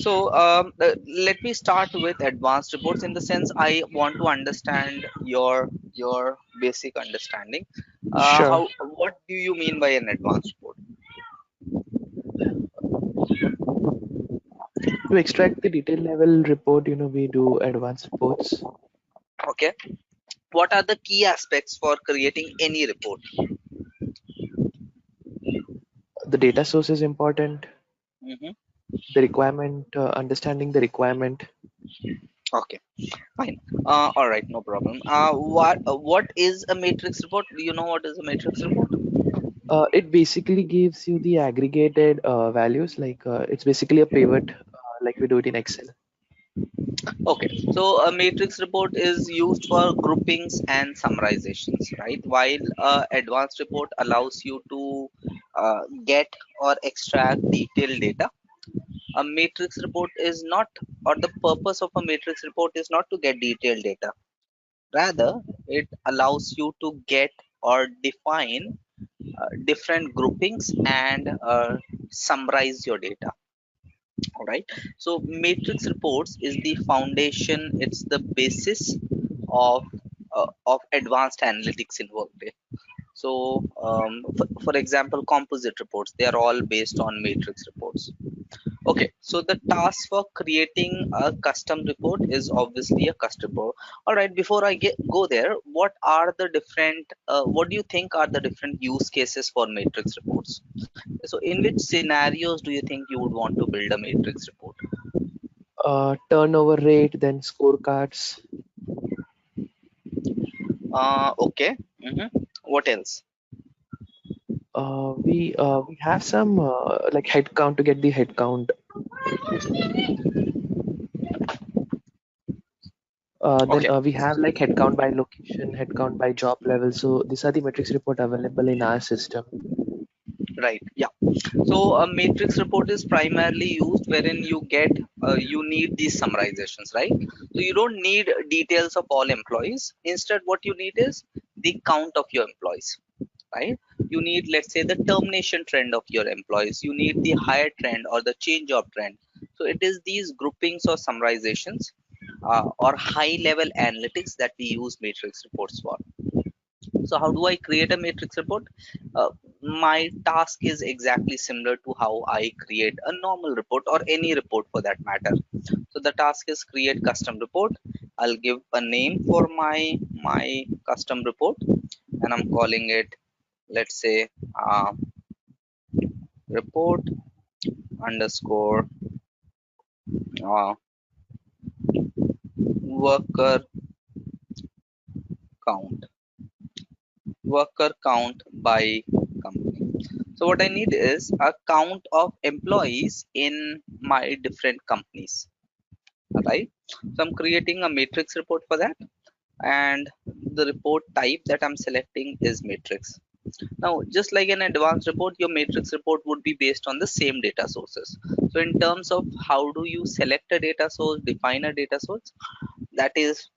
Let me start with advanced reports in the sense I want to understand your basic understanding. Sure. How what do you mean by an advanced report? To extract the detail level report, we do advanced reports. Okay. What are the key aspects for creating any report? The data source is important. Hmm. The requirement, understanding the requirement. Okay, fine. All right, no problem. What is a matrix report? Do you know what is a matrix report? It basically gives you the aggregated values, like it's basically a pivot, like we do it in Excel. Okay, so a matrix report is used for groupings and summarizations, right? While advanced report allows you to get or extract detailed data, a matrix report is not, or the purpose of a matrix report is not to get detailed data. Rather, it allows you to get or define different groupings and summarize your data. All right, so matrix reports is the foundation, it's the basis of advanced analytics in Workday. So for example, composite reports, they are all based on matrix reports. Okay, so the task for creating a custom report is obviously a custom report. All right, before I go there, what are the different, what do you think are the different use cases for matrix reports? So, in which scenarios do you think you would want to build a matrix report? Turnover rate, then scorecards. Okay. What else? We have some like head count to get the head count. Then Okay, we have like head count by location, head count by job level. So these are the metrics report available in our system. right. Yeah. So a matrix report is primarily used wherein you need these summarizations, right? So you don't need details of all employees. Instead, what you need is the count of your employees, right? You need, let's say, the termination trend of your employees. You need the hire trend or the change of trend. So it is these groupings or summarizations or high level analytics that we use matrix reports for. So how do I create a matrix report? Uh, my task is exactly similar to how I create a normal report or any report for that matter. So the task is create custom report. I'll give a name for my custom report, and I'm calling it, let's say, report underscore uh, worker count, worker count by company. So what I need is a count of employees in my different companies, right? So I'm creating a matrix report for that, and the report type that I'm selecting is matrix. Now, just like an advanced report, your matrix report would be based on the same data sources. So in terms of how do you select a data source, define a data source, that is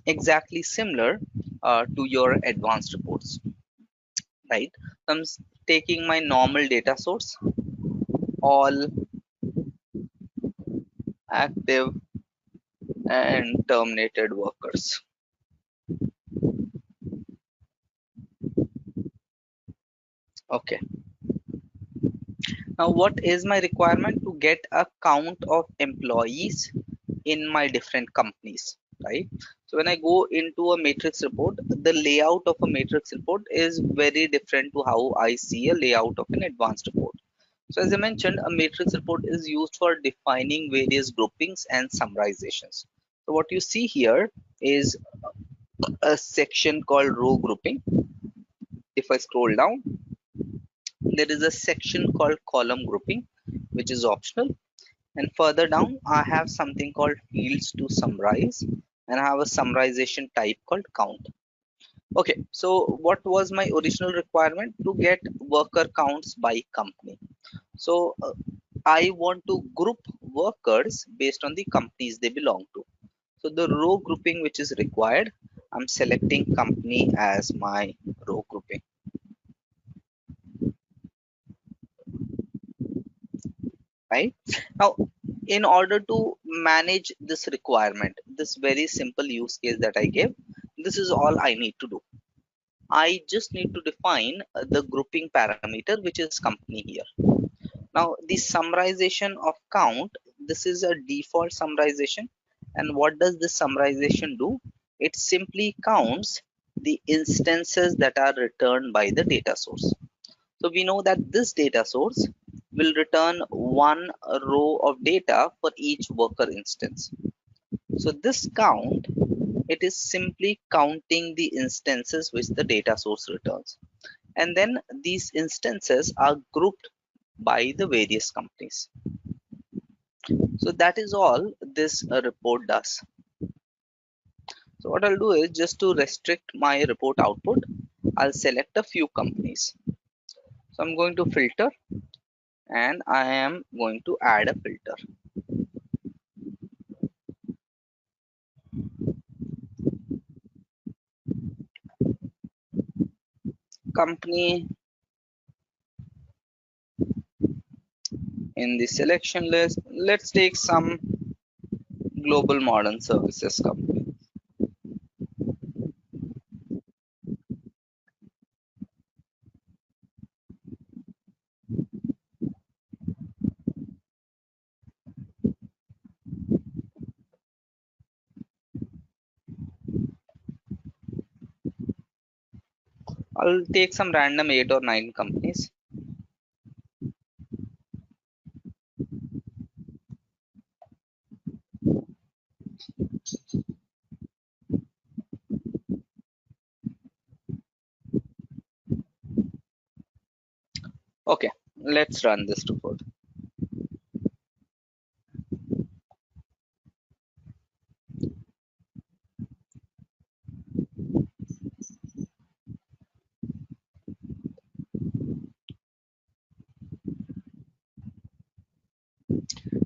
exactly similar to your advanced reports, right? So I'm taking my normal data source, all active and terminated workers. Okay. Now, what is my requirement to get a count of employees in my different companies, right? So when I go into a matrix report, the layout of a matrix report is very different to how I see a layout of an advanced report. So as I mentioned, a matrix report is used for defining various groupings and summarizations. So what you see here is a section called row grouping. If I scroll down, there is a section called column grouping, which is optional. And further down, I have something called fields to summarize, and I have a summarization type called count. Okay, so what was my original requirement? To get worker counts by company. So I want to group workers based on the companies they belong to. So the row grouping which is required, I'm selecting company as my row grouping, right? Now, in order to manage this requirement, this very simple use case that I gave, this is all I need to do. I just need to define the grouping parameter, which is company here. Now, the summarization of count, this is a default summarization. And what does this summarization do? It simply counts the instances that are returned by the data source. So we know that this data source will return one row of data for each worker instance. So this count, it is simply counting the instances which the data source returns. And then these instances are grouped by the various companies. So that is all this report does. So what I'll do is, just to restrict my report output, I'll select a few companies. So I'm going to filter, and I am going to add a filter. Company in the selection list. Let's take some global modern services company. I'll take some random 8 or 9 companies. Okay, let's run this report.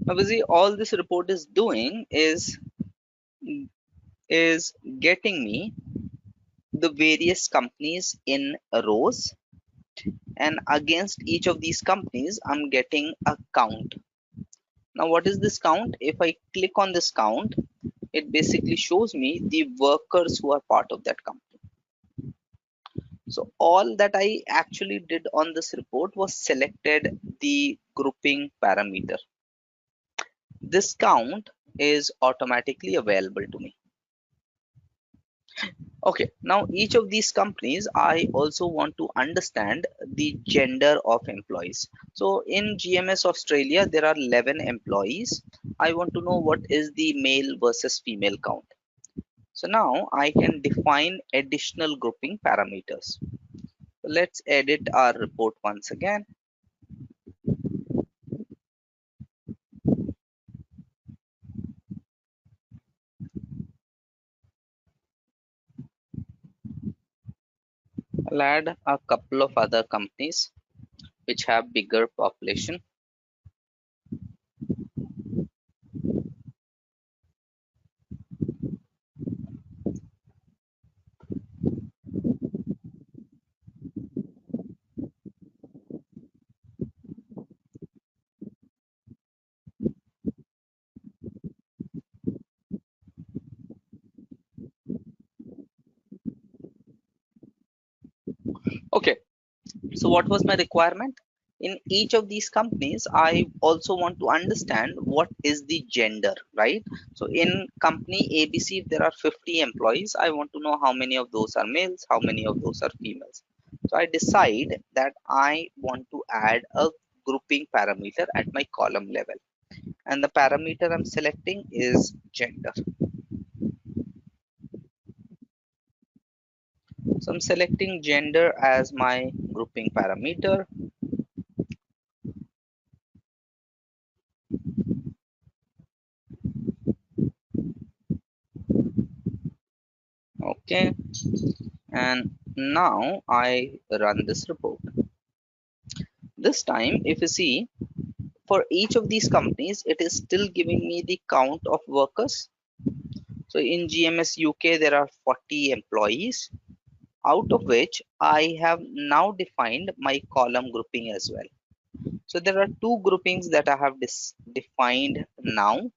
Now, busy, all this report is doing is getting me the various companies in rows, and against each of these companies I'm getting a count. Now, what is this count? If I click on this count, it basically shows me the workers who are part of that company. So all that I actually did on this report was selected the grouping parameter. This count is automatically available to me. Okay, now each of these companies, I also want to understand the gender of employees. So in GMS Australia, there are 11 employees. I want to know what is the male versus female count. So now I can define additional grouping parameters. Let's edit our report once again. I'll add a couple of other companies which have bigger population. Okay, so what was my requirement? In each of these companies, I also want to understand what is the gender, right? So in company ABC, if there are 50 employees, I want to know how many of those are males, how many of those are females. So I decide that I want to add a grouping parameter at my column level, and the parameter I'm selecting is gender. So I'm selecting gender as my grouping parameter. Okay, and now I run this report. This time, if you see, for each of these companies, it is still giving me the count of workers. So in GMS UK, there are 40 employees, out of which I have now defined my column grouping as well. So there are two groupings that I have defined now.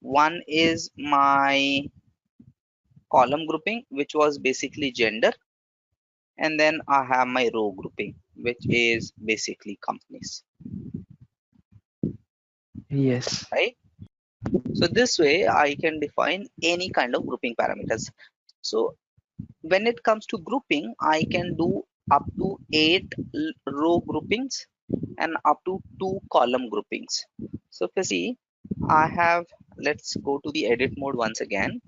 One is my column grouping, which was basically gender, and then I have my row grouping, which is basically companies, Yes. right? So this way I can define any kind of grouping parameters. So when it comes to grouping, I can do up to 8 row groupings and up to 2 column groupings. So if you see, I have, let's go to the edit mode once again.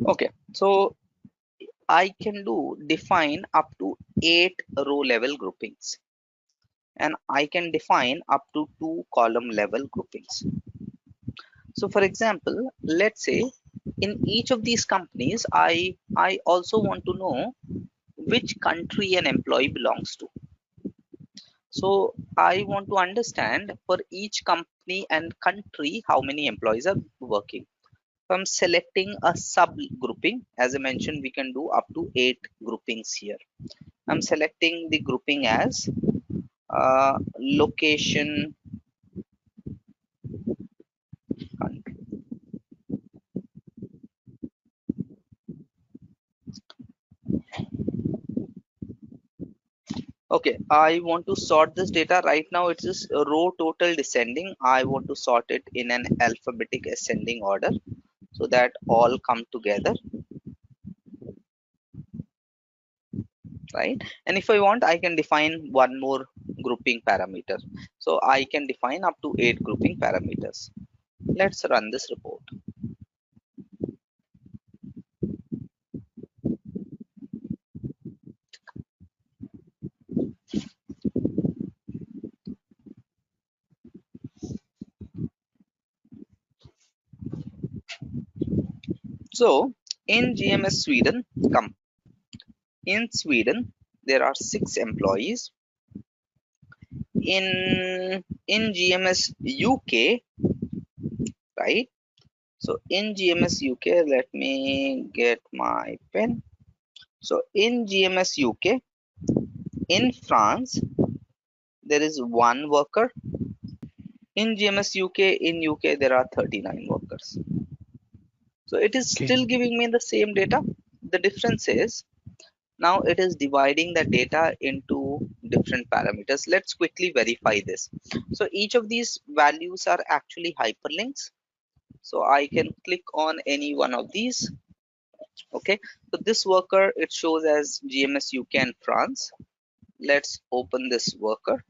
Okay, so I can define up to 8 row level groupings, and I can define up to 2 column level groupings. So for example, let's say in each of these companies, I also want to know which country an employee belongs to. So I want to understand for each company and country how many employees are working. So I'm selecting a sub grouping. As I mentioned, we can do up to 8 groupings here. I'm selecting the grouping as location country. Okay, I want to sort this data right now. It is row total descending. I want to sort it in an alphabetic ascending order so that all come together, right? And if I want, I can define one more grouping parameter. So I can define up to 8 grouping parameters. Let's run this report. So in GMS Sweden, in Sweden, there are 6 employees. In GMS UK, right? So in GMS UK, let me get my pen. So in GMS UK, in France, there is 1 worker. In GMS UK, in UK, there are 39 workers. So it is Okay. still giving me the same data. The difference is now it is dividing the data into different parameters. Let's quickly verify this. So each of these values are actually hyperlinks. So I can click on any one of these. Okay, so this worker, it shows as GMS UK and France. Let's open this worker.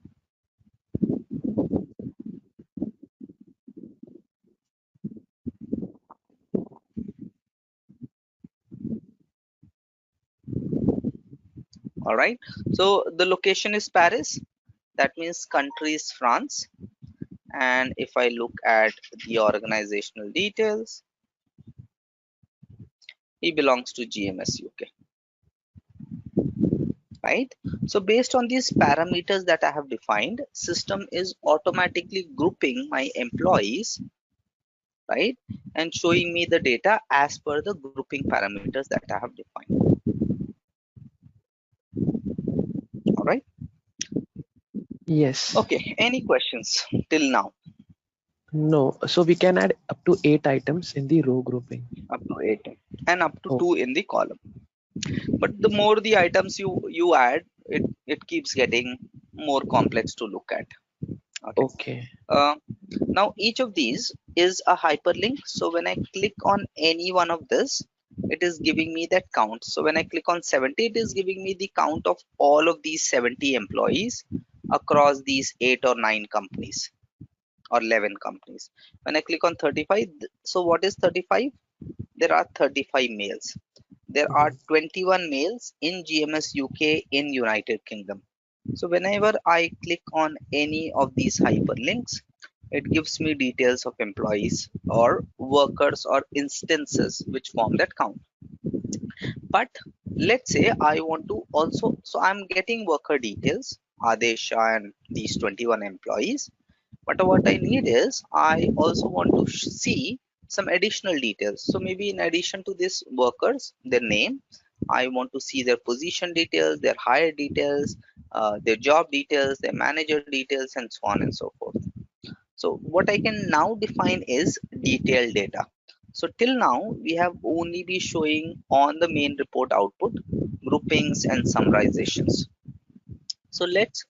All right, so the location is Paris. That means country is France. And if I look at the organizational details, he belongs to GMS UK, right? So based on these parameters that I have defined, system is automatically grouping my employees, right? And showing me the data as per the grouping parameters that I have defined. All right. Yes. Okay. Any questions till now? No. So we can add up to 8 items in the row grouping. Up to 8 and up to Oh, 2 in the column. But the more the items you add, it keeps getting more complex to look at. Okay. okay. uh, Now each of these is a hyperlink. So when I click on any one of this, it is giving me that count. So when I click on 70, it is giving me the count of all of these 70 employees across these 8 or 9 companies or 11 companies. When I click on 35, so what is 35? There are 35 males. There are Mhm. 21 males in GMS UK in United Kingdom. So whenever I click on any of these hyperlinks, it gives me details of employees or workers or instances which form that count. But let's say I want to also, so I'm getting worker details. Adesha and these 21 employees. But what I need is I also want to see some additional details. So maybe in addition to these workers, their name, I want to see their position details, their hire details, their job details, their manager details, and so on and so forth. So what I can now define is detailed data. So till now we have only been showing on the main report output groupings and summarizations. So let's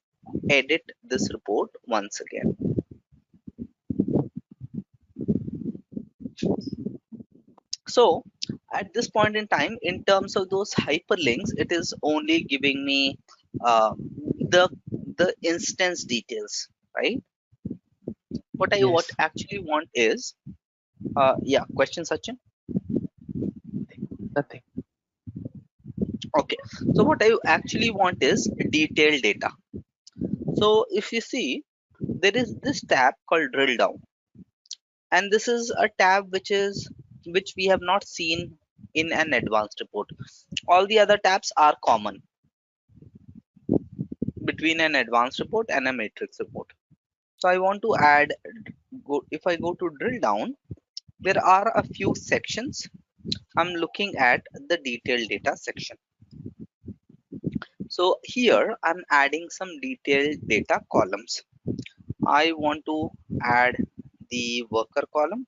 edit this report once again. So at this point in time, in terms of those hyperlinks, it is only giving me uh, the the instance details, right? What Yes. actually want is yeah, question, Sachin. Nothing. Okay, so what I actually want is detailed data. So if you see, there is this tab called drill down, and this is a tab which we have not seen in an advanced report. All the other tabs are common between an advanced report and a matrix report. So I want to add, if I go to drill down, there are a few sections. I'm looking at the detailed data section. So here I'm adding some detailed data columns. I want to add the worker column.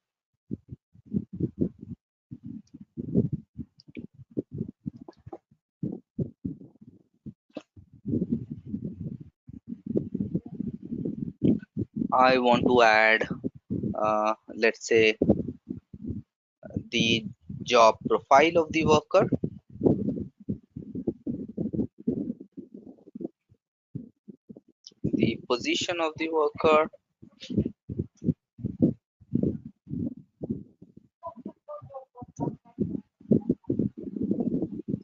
I want to add, let's say, the job profile of the worker, the position of the worker,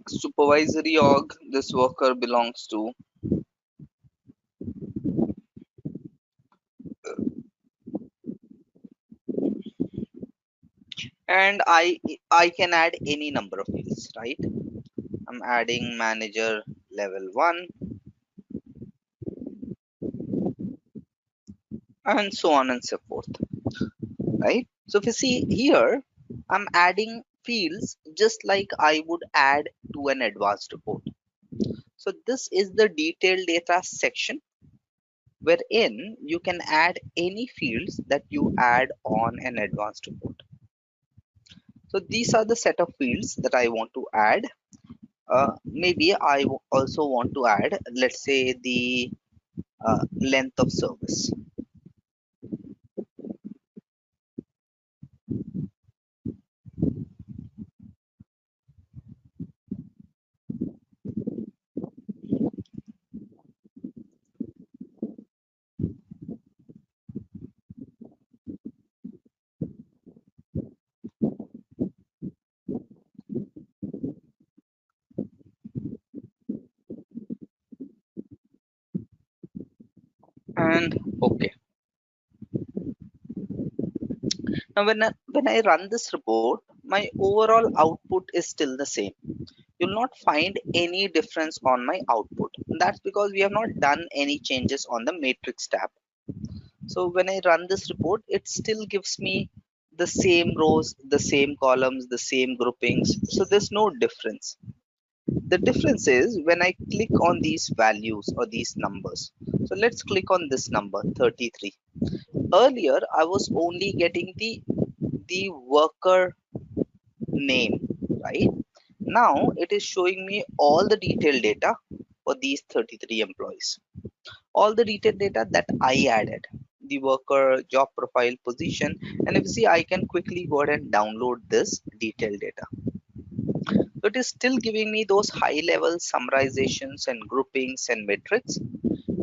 supervisory org this worker belongs to, and I can add any number of fields, right? I'm adding manager level 1 and so on and so forth, right? So if you see here, I'm adding fields just like I would add to an advanced report. So this is the detailed data section wherein you can add any fields that you add on an advanced report. So these are the set of fields that I want to add. Maybe also want to add, let's say, the length of service. And okay, now when I run this report, my overall output is still the same. You'll not find any difference on my output. That's because we have not done any changes on the matrix tab. So when I run this report, it still gives me the same rows, the same columns, the same groupings. So there's no difference. The difference is when I click on these values or these numbers. So let's click on this number 33. Earlier, I was only getting the worker name, right? Now it is showing me all the detailed data for these 33 employees. All the detailed data that I added, the worker, job profile, position, and if you see, I can quickly go ahead and download this detailed data. So it is still giving me those high level summarizations and groupings and metrics.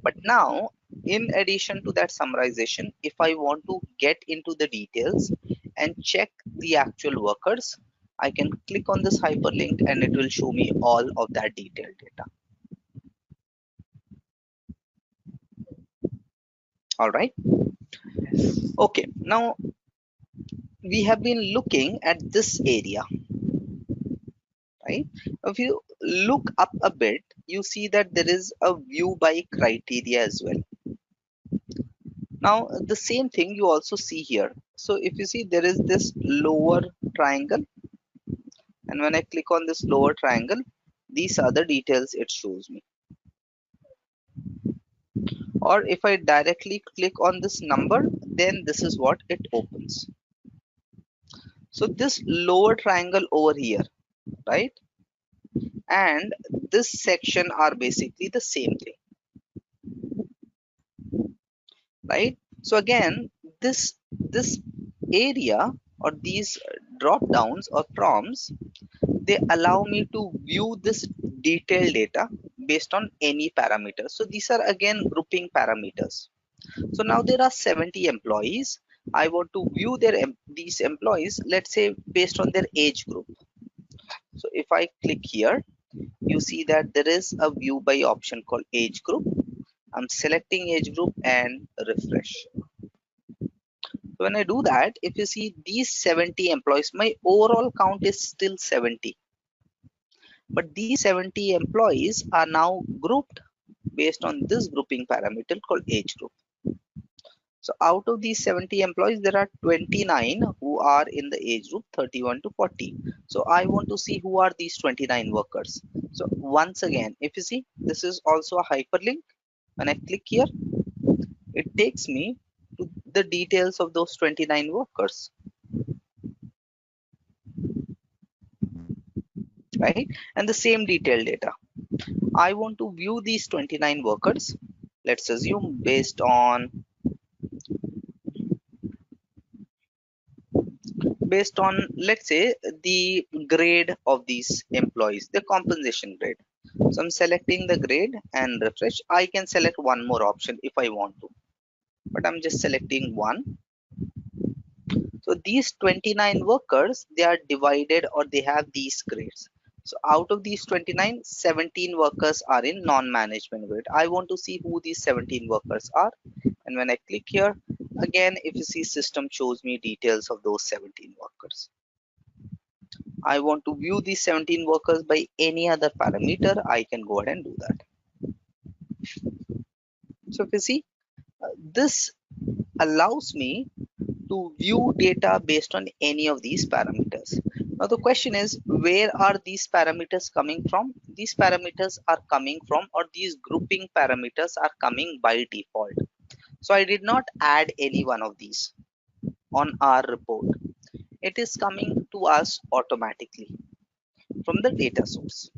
But now, in addition to that summarization, if I want to get into the details and check the actual workers, I can click on this hyperlink and it will show me all of that detailed data. All right. Yes. Okay. Now we have been looking at this area, right? If you look up a bit, you see that there is a view by criteria as well. Now the same thing you also see here. So if you see, there is this lower triangle, and when I click on this lower triangle, these are the details it shows me. Or if I directly click on this number, then this is what it opens. So this lower triangle over here, right, and this section are basically the same thing, right? So again, this area or these drop downs or prompts, they allow me to view this detailed data based on any parameter. So these are again grouping parameters. So now there are 70 employees. I want to view these employees, let's say based on their age group. So if I click here, you see that there is a view by option called age group. I'm selecting age group and refresh. So when I do that, if you see these 70 employees, my overall count is still 70. But these 70 employees are now grouped based on this grouping parameter called age group. So out of these 70 employees, there are 29 who are in the age group 31 to 40. So I want to see who are these 29 workers. So once again, if you see, this is also a hyperlink. When I click here, it takes me to the details of those 29 workers, right? And the same detailed data. I want to view these 29 workers. Let's assume based on, let's say, the grade of these employees, the compensation grade. So I'm selecting the grade and refresh. I can select one more option if I want to, but I'm just selecting one. So these 29 workers, they are divided, or they have these grades. So out of these 29, 17 workers are in non-management grade. I want to see who these 17 workers are. And when I click here, again, if you see, system shows me details of those 17 workers. I want to view these 17 workers by any other parameter, I can go ahead and do that. So if you see, this allows me to view data based on any of these parameters. Now the question is, where are these parameters coming from? These parameters are coming from, or these grouping parameters are coming by default. So I did not add any one of these on our report. It is coming to us automatically from the data source.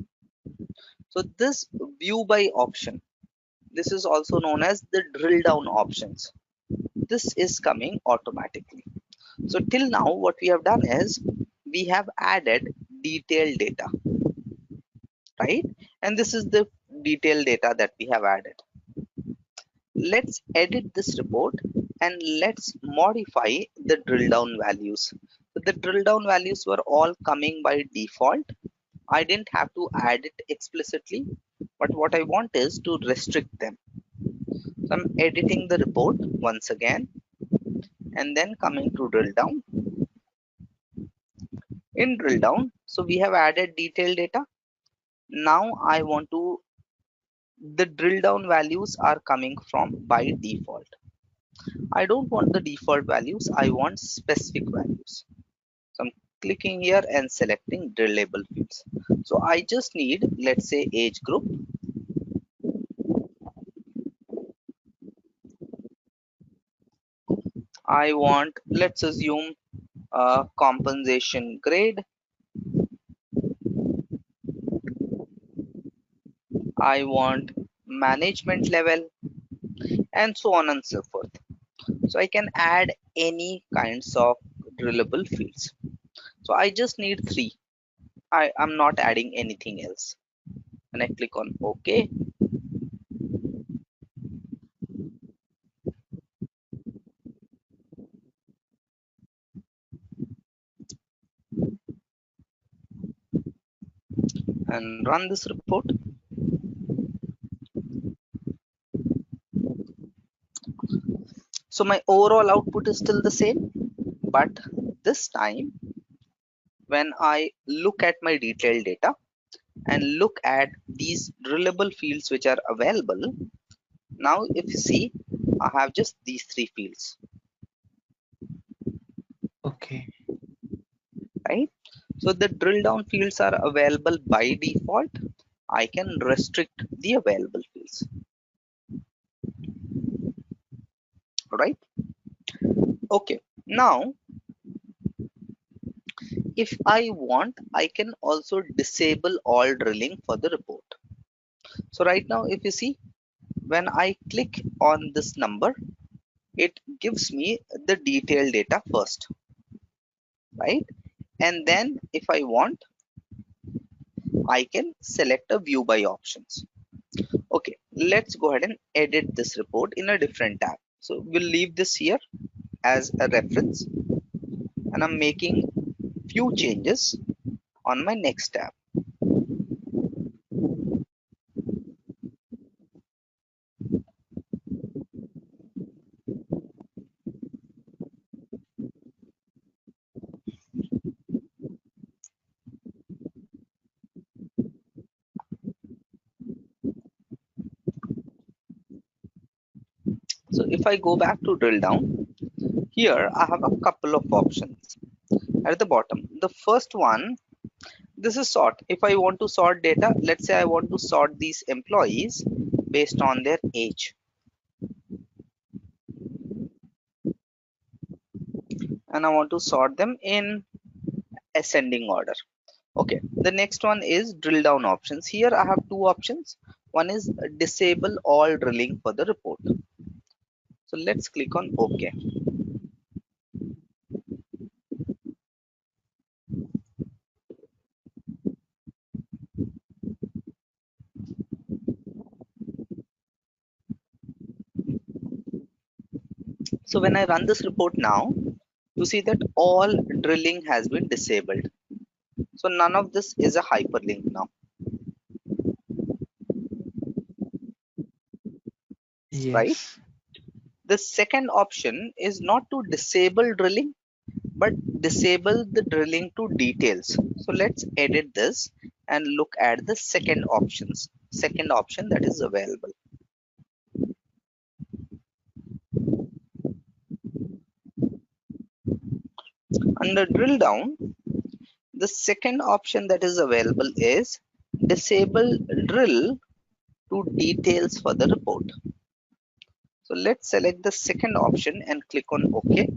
So this view by option, this is also known as the drill down options. This is coming automatically. So till now what we have done is we have added detailed data, right? And this is the detailed data that we have added. Let's edit this report and let's modify the drill down values. So the drill down values were all coming by default. I didn't have to add it explicitly, but what I want is to restrict them. So I'm editing the report once again and then coming to drill down. In drill down, so we have added detailed data. Now I want to, the drill down values are coming from by default. I don't want the default values, I want specific values. So I'm clicking here and selecting drillable fields. So I just need, let's say, age group. I want, let's assume, compensation grade. I want management level, and so on and so forth. So I can add any kinds of drillable fields. So I just need three. I am not adding anything else. And I click on OK. And run this report. So my overall output is still the same, but this time when I look at my detailed data, and look at these drillable fields which are available. Now if you see, I have just these three fields, Okay. right? So the drill down fields are available by default. I can restrict the available fields, right? Okay, now if I want, I can also disable all drilling for the report. So right now if you see, when I click on this number, it gives me the detailed data first, right? And then if I want, I can select a view by options. Okay, let's go ahead and edit this report in a different tab. So we'll leave this here as a reference, and I'm making few changes on my next tab. So if I go back to drill down, here I have a couple of options at the bottom. The first one, this is sort. If I want to sort data, let's say I want to sort these employees based on their age, and I want to sort them in ascending order. Okay, the next one is drill down options. Here I have two options. One is disable all drilling for the report. So let's click on OK. So when I run this report now, you see that all drilling has been disabled. So none of this is a hyperlink now, right? Yes. The second option is not to disable drilling, but disable the drilling to details. So let's edit this and look at the second option that is available. Under drill down, the second option that is available is disable drill to details for the report. So let's select the second option and click on OK,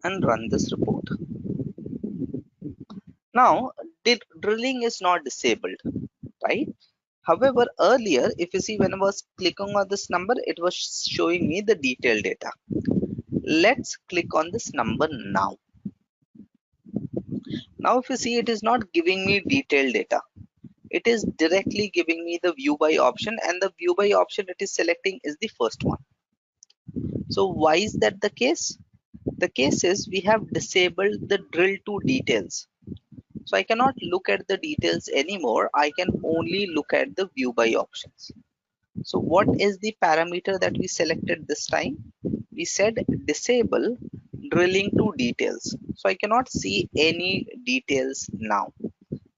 and run this report. Now, drilling is not disabled, right? However, earlier, if you see, when I was clicking on this number, it was showing me the detailed data. Let's click on this number now. Now, if you see, it is not giving me detailed data. It is directly giving me the view by option, and the view by option it is selecting is the first one. So why is that the case? The case is we have disabled the drill to details. So I cannot look at the details anymore. I can only look at the view by options. So what is the parameter that we selected this time? We said disable drilling to details. So I cannot see any details now.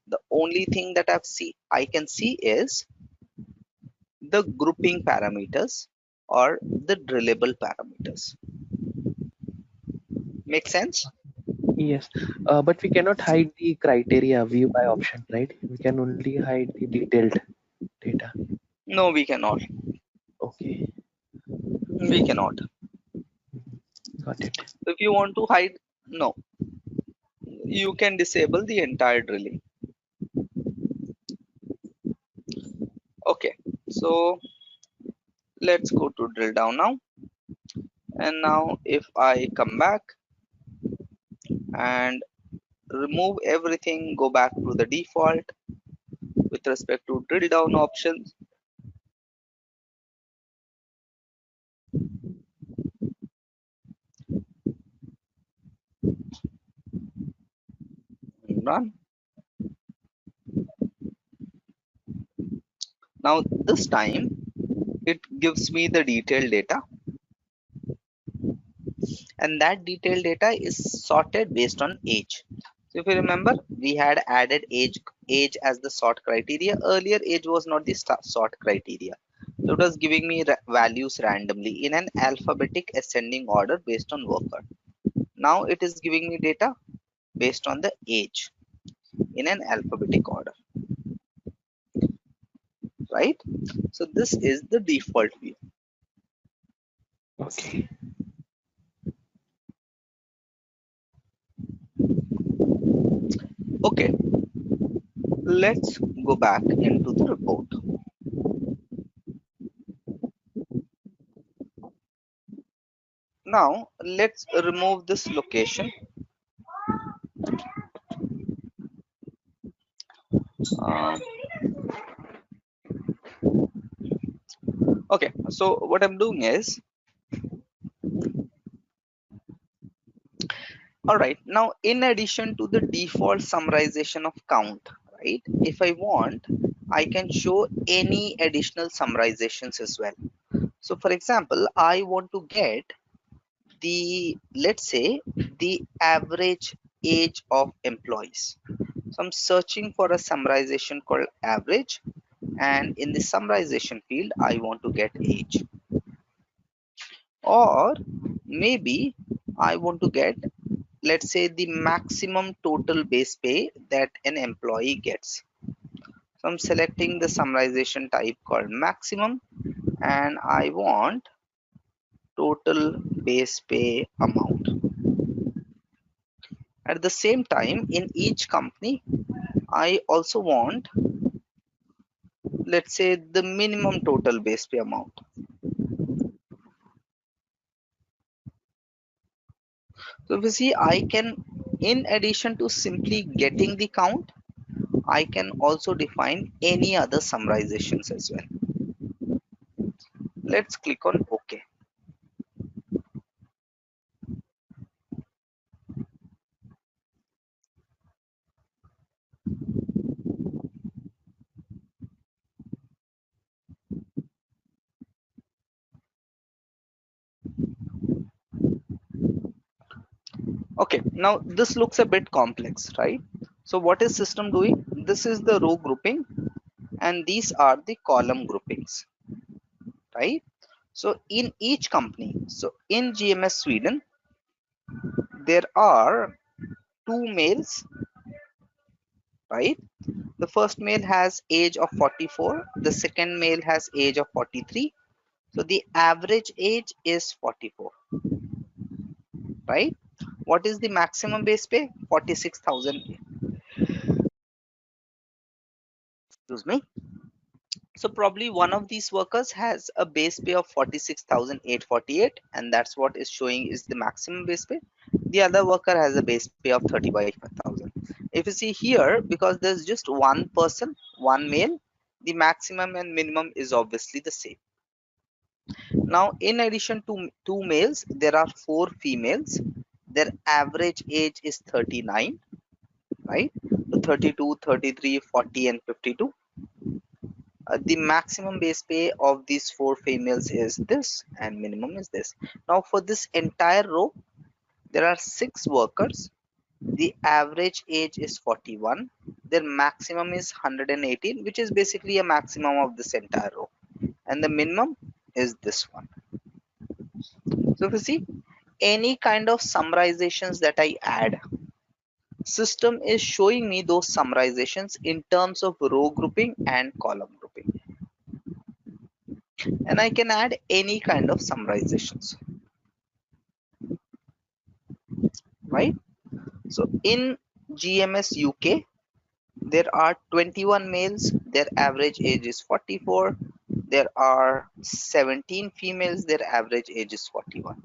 The only thing that I can see is the grouping parameters or the drillable parameters. Make sense? Yes. But we cannot hide the criteria view by option, right? We can only hide the detailed data. No, we cannot. Okay. We cannot. Got it. If you want to hide, no, you can disable the entire drilling. Okay, so let's go to drill down now. And now if I come back and remove everything, go back to the default with respect to drill down options, and run. Now this time it gives me the detailed data, and that detailed data is sorted based on age. So if you remember, we had added age as the sort criteria. Earlier age was not the sort criteria, so it was giving me values randomly in an alphabetic ascending order based on worker. Now it is giving me data based on the age in an alphabetic order, right? So this is the default view. Okay. Okay, let's go back into the report. Now let's remove this location. Uh, okay, so what I'm doing is, all right, now in addition to the default summarization of count, right, if I want, I can show any additional summarizations as well. So for example, I want to get the, let's say, the average age of employees. So I'm searching for a summarization called average, and in the summarization field I want to get age. Or maybe I want to get, let's say, the maximum total base pay that an employee gets. So I'm selecting the summarization type called maximum, and I want total base pay amount. At the same time, in each company, I also want, let's say, the minimum total base pay amount. So if you see, I can, in addition to simply getting the count, I can also define any other summarizations as well. Let's click on OK. Okay, now this looks a bit complex, right? So what is system doing? This is the row grouping, and these are the column groupings, right? So in each company, so in GMS Sweden, there are two males, right? The first male has age of 44, the second male has age of 43. So the average age is 44, right? What is the maximum base pay? 46,000. Excuse me. So probably one of these workers has a base pay of 46,848, and that's what is showing is the maximum base pay. The other worker has a base pay of 35,000. If you see here, because there's just one person, one male, the maximum and minimum is obviously the same. Now, in addition to two males, there are four females. Their average age is 39, right? So 32, 33, 40, and 52. The maximum base pay of these four females is this, and minimum is this. Now, for this entire row, there are six workers. The average age is 41. Their maximum is 118, which is basically a maximum of this entire row. And the minimum is this one. So if you see, any kind of summarizations that I add, system is showing me those summarizations in terms of row grouping and column grouping. And I can add any kind of summarizations, right? So in GMS UK, there are 21 males, their average age is 44. There are 17 females, their average age is 41.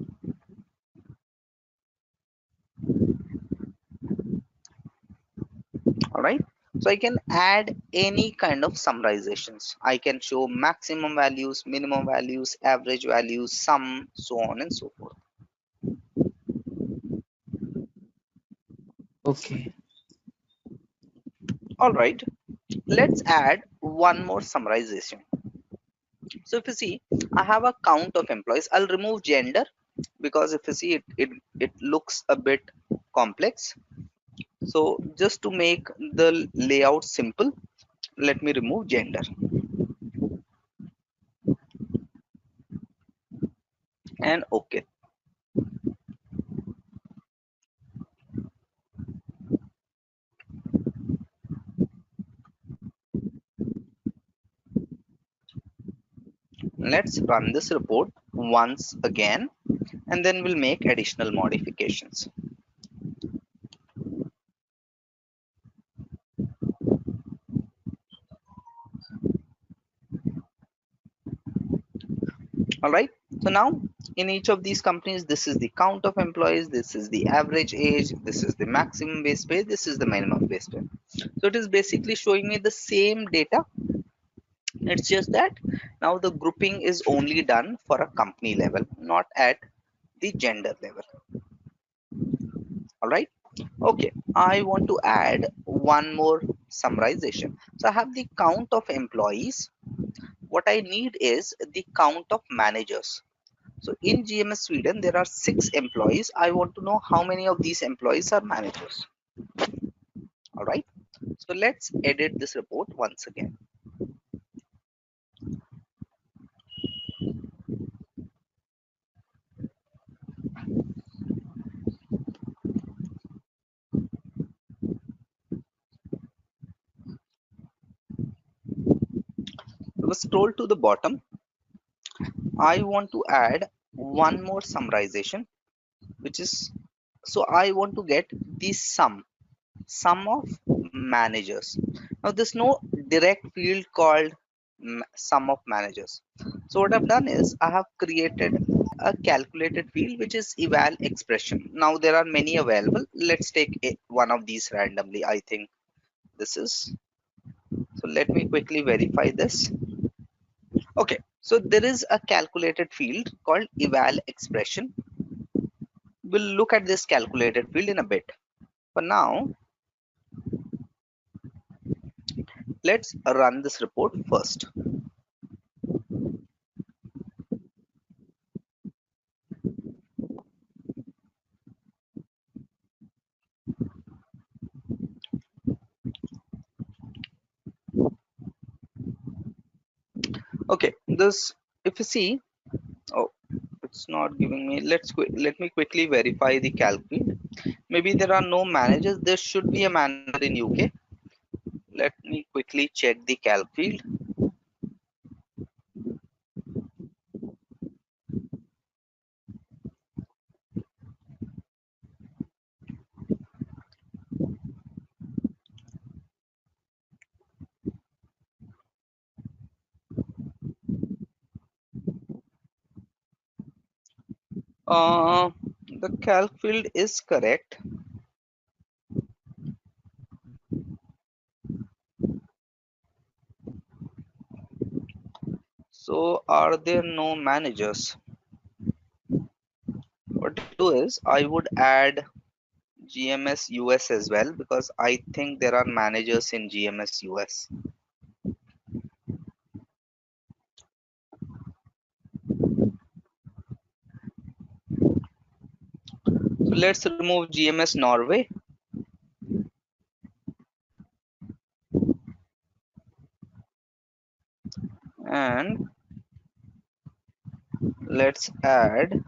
All right. So I can add any kind of summarizations. I can show maximum values, minimum values, average values, sum, so on and so forth. Okay. All right. Let's add one more summarization. So if you see, I have a count of employees. I'll remove gender because if you see it looks a bit complex. So just to make the layout simple, let me remove gender and OK. Let's run this report once again and then we'll make additional modifications. All right. So now in each of these companies, this is the count of employees, this is the average age, this is the maximum base pay, this is the minimum base pay. So it is basically showing me the same data. It's just that now the grouping is only done for a company level, not at the gender level. All right. Okay. I want to add one more summarization. So I have the count of employees. What I need is the count of managers. So in GMS Sweden, there are 6 employees. I want to know how many of these employees are managers. All right. So let's edit this report once again. So scroll to the bottom. I want to add one more summarization, which is, so I want to get the sum of managers. Now there's no direct field called sum of managers. So what I've done is I have created a calculated field which is eval expression. Now there are many available. Let's take one of these randomly. I think this is, so let me quickly verify this. Okay, so there is a calculated field called eval expression. We'll look at this calculated field in a bit. For now, let's run this report first. Okay, this, if you see, oh, it's not giving me. Let me quickly verify the calc field. Maybe there are no managers. There should be a manager in UK. Let me quickly check the calc field. Uh, the calc field is correct. So are there no managers? What I do is I would add GMS US as well because I think there are managers in GMS US. So let's remove GMS Norway and let's add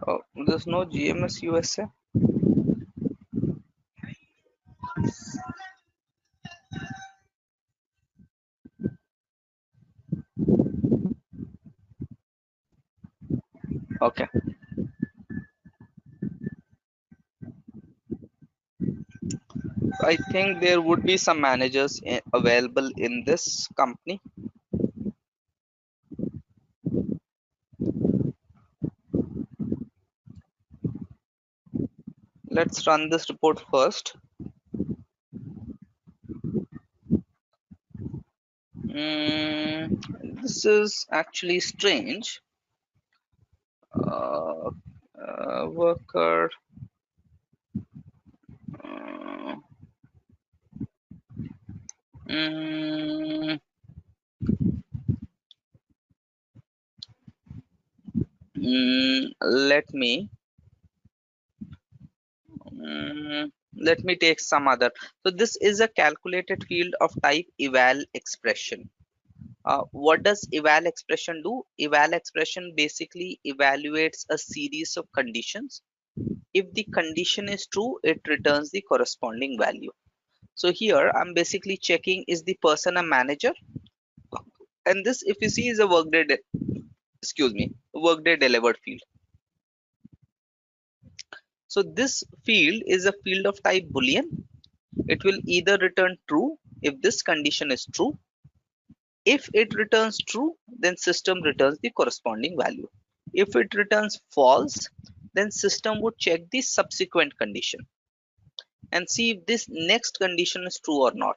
oh, there's no GMS USA. Okay. I think there would be some managers available in this company. Let's run this report first. This is actually strange. Uh, Worker. Uh, mm, let me let me take some other. So this is a calculated field of type eval expression. What does eval expression do? Eval expression basically evaluates a series of conditions. If the condition is true, it returns the corresponding value. So here I'm basically checking, is the person a manager? And this, if you see, is a excuse me, workday delivered field. So this field is a field of type boolean. It will either return true if this condition is true. If it returns true, then system returns the corresponding value. If it returns false, then system would check the subsequent condition and see if this next condition is true or not.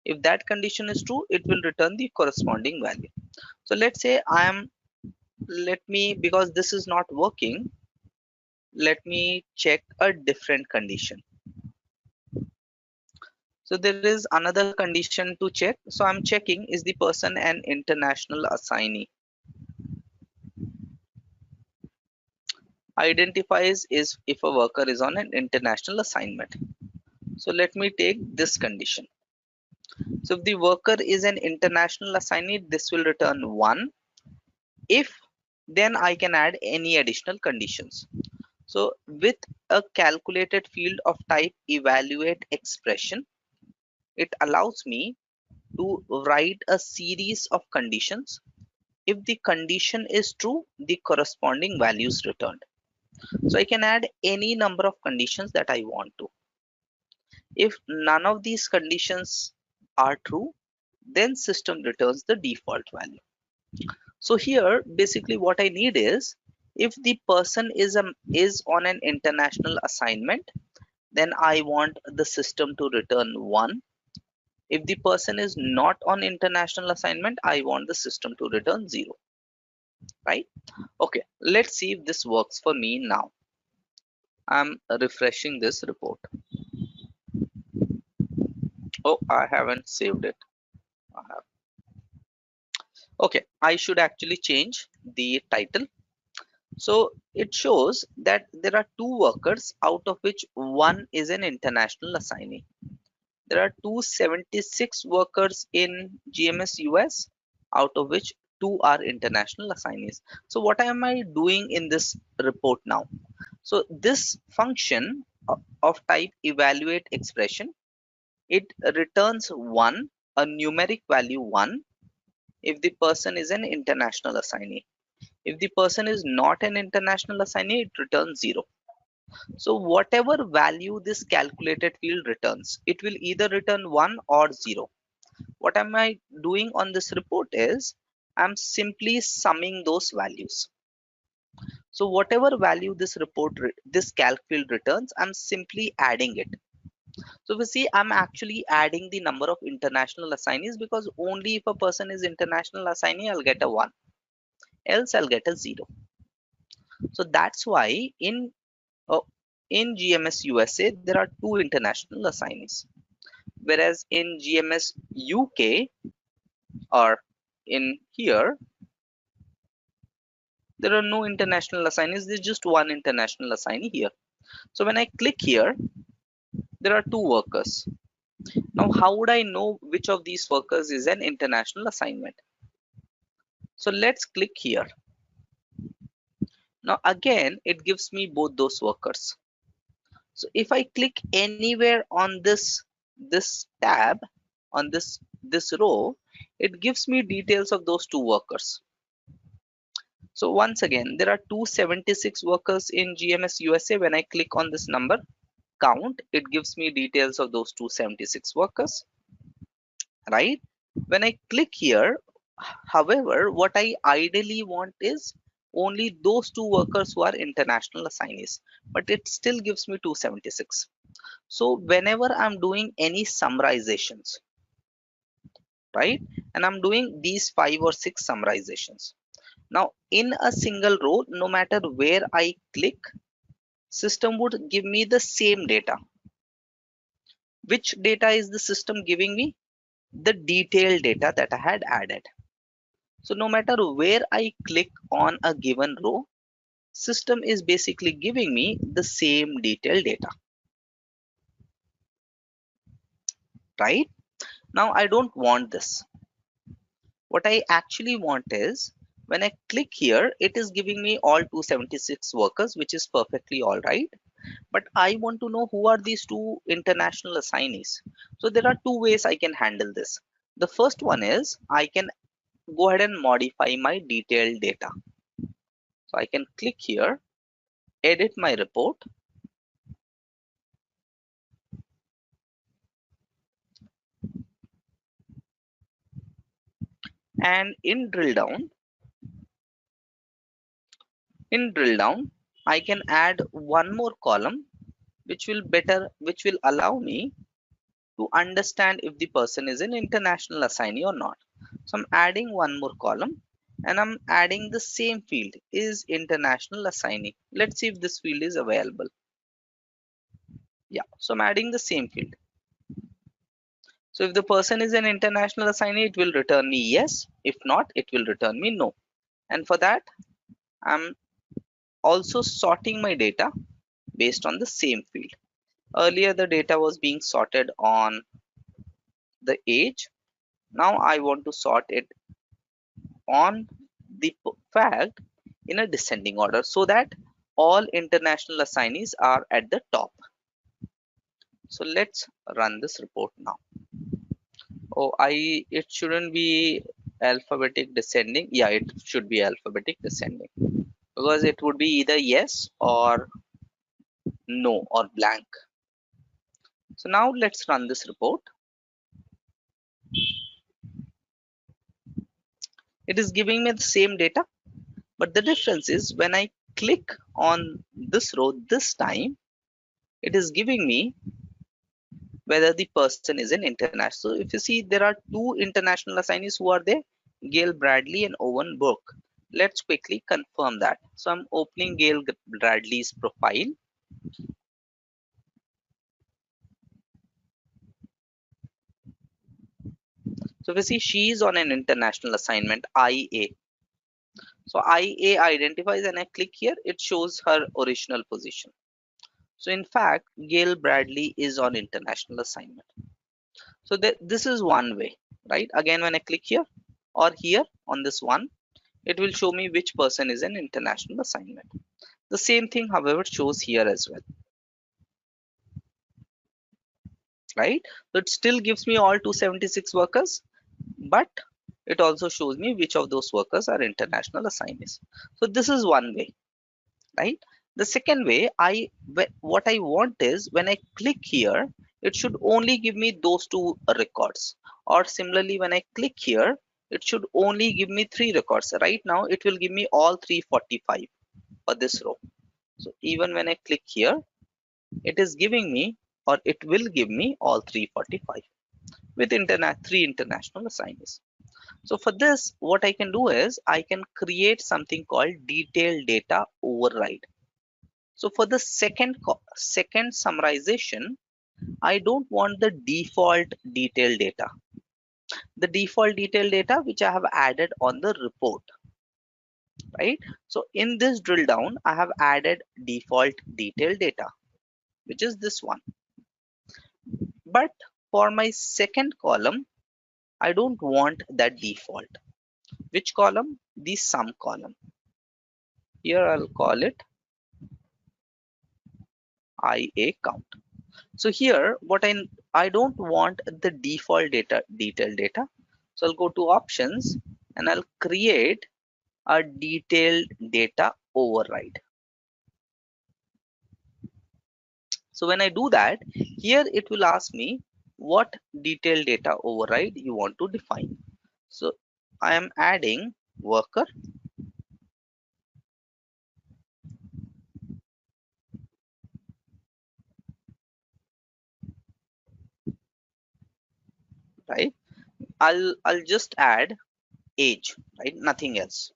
If that condition is true, it will return the corresponding value. So let's say let me, because this is not working, let me check a different condition. So there is another condition to check. So I'm checking, is the person an international assignee? Identifies is if a worker is on an international assignment. So let me take this condition. So if the worker is an international assignee, this will return 1. If, then I can add any additional conditions. So with a calculated field of type evaluate expression, it allows me to write a series of conditions. If the condition is true, the corresponding values returned. So I can add any number of conditions that I want to. If none of these conditions are true, then system returns the default value. So here, basically what I need is, if the person is on an international assignment, then I want the system to return 1. If the person is not on international assignment, I want the system to return 0. Right? Okay, let's see if this works for me now. I'm refreshing this report. Oh, I haven't saved it. I have. Okay, I should actually change the title. So it shows that there are 2 workers, out of which one is an international assignee. There are 276 workers in GMS US, out of which 2 are international assignees. So what am I doing in this report now? So this function of type evaluate expression, it returns 1, a numeric value 1, if the person is an international assignee. If the person is not an international assignee, it returns 0. So whatever value this calculated field returns, it will either return 1 or 0. What am I doing on this report is, I'm simply summing those values. So whatever value this calc field returns, I'm simply adding it. So we see I'm actually adding the number of international assignees, because only if a person is international assignee, I'll get a 1. Else I'll get a 0. So that's why uh, in GMS USA, there are 2 international assignees. Whereas in GMS UK, or in here, there are no international assignees. There's just 1 international assignee here. So when I click here, there are 2 workers. Now, how would I know which of these workers is an international assignment? So let's click here. Now again, it gives me both those workers. So if I click anywhere on this tab, on this row, it gives me details of those 2 workers. So once again, there are 276 workers in GMS USA. When I click on this number count, it gives me details of those 276 workers, right? When I click here, however, what I ideally want is only those 2 workers who are international assignees, but it still gives me 276. So whenever I'm doing any summarizations, right? And I'm doing these 5 or 6 summarizations. Now, in a single row, no matter where I click, system would give me the same data. Which data is the system giving me? The detailed data that I had added. So no matter where I click on a given row, system is basically giving me the same detailed data, right? Now I don't want this. What I actually want is when I click here, it is giving me all 276 workers, which is perfectly all right. But I want to know who are these two international assignees. So there are two ways I can handle this. The first one is I can go ahead and modify my detailed data. So I can click here, edit my report, and in drill down, I can add one more column which will allow me to understand if the person is an international assignee or not. So I'm adding one more column and I'm adding the same field is international assignee. Let's see if this field is available. Yeah, so I'm adding the same field. So if the person is an international assignee, it will return me yes. If not, it will return me no. And for that, I'm also sorting my data based on the same field. Earlier, the data was being sorted on the age. Now I want to sort it on the fact in a descending order so that all international assignees are at the top. So let's run this report now. Oh, it shouldn't be alphabetic descending. Yeah, it should be alphabetic descending because it would be either yes or no or blank. So now let's run this report. It is giving me the same data, but the difference is when I click on this row this time, it is giving me whether the person is an international. So if you see, there are two international assignees who are there, Gail Bradley and Owen Burke. Let's quickly confirm that. So I'm opening Gail Bradley's profile. So if you see, she is on an international assignment IA. So IA identifies and I click here, it shows her original position. So in fact, Gail Bradley is on international assignment. So this is one way, right? Again, when I click here or here on this one, it will show me which person is an international assignment. The same thing, however, shows here as well, right? So it still gives me all 276 workers, but it also shows me which of those workers are international assignees. So this is one way, right? The second way, what I want is when I click here, it should only give me those two records. Or similarly, when I click here, it should only give me 3 records. Right now, it will give me all 345 for this row. So even when I click here, it is giving me or it will give me all 345 with 3 international assignees. So for this, what I can do is I can create something called detailed data override. So for the second summarization, I don't want the default detailed data. The default detailed data which I have added on the report, right? So in this drill down, I have added default detailed data, which is this one. But for my second column, I don't want that default. Which column? The sum column. Here I'll call it IA count. So here, I don't want the default detailed data. So I'll go to options and I'll create a detailed data override. So when I do that, here it will ask me what detailed data override you want to define. So I am adding worker, right? I'll just add age, right? Nothing else,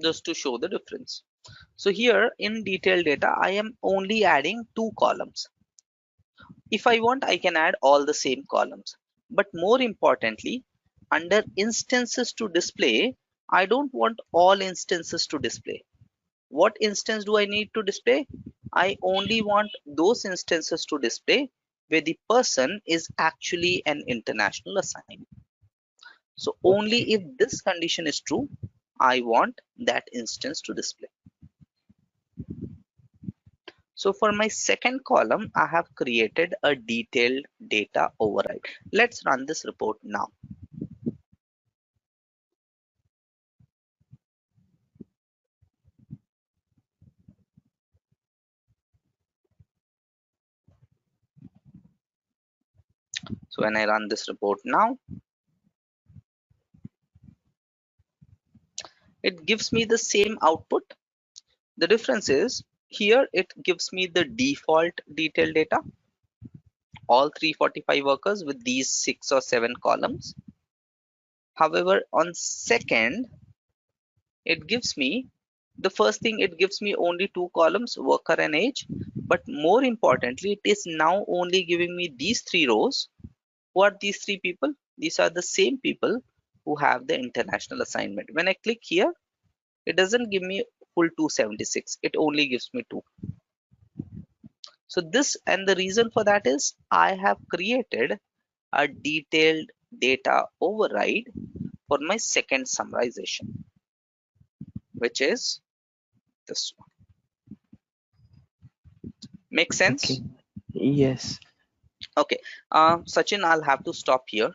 just to show the difference. So here in detailed data, I am only adding two columns. If I want, I can add all the same columns. But more importantly, under instances to display, I don't want all instances to display. What instance do I need to display? I only want those instances to display where the person is actually an international assignment. So only Okay. if this condition is true, I want that instance to display. So for my second column, I have created a detailed data override. Let's run this report now. So when I run this report now, it gives me the same output. The difference is here it gives me the default detailed data, all 345 workers with these 6 or 7 columns. However, on second, it gives me the first thing, it gives me only two columns, worker and age. But more importantly, it is now only giving me these 3 rows. Who are these 3 people? These are the same people who have the international assignment. When I click here, it doesn't give me full 276. It only gives me 2. So this, and the reason for that is I have created a detailed data override for my second summarization, which is this one. Make Okay. sense? Yes. Okay. Sachin, I'll have to stop here.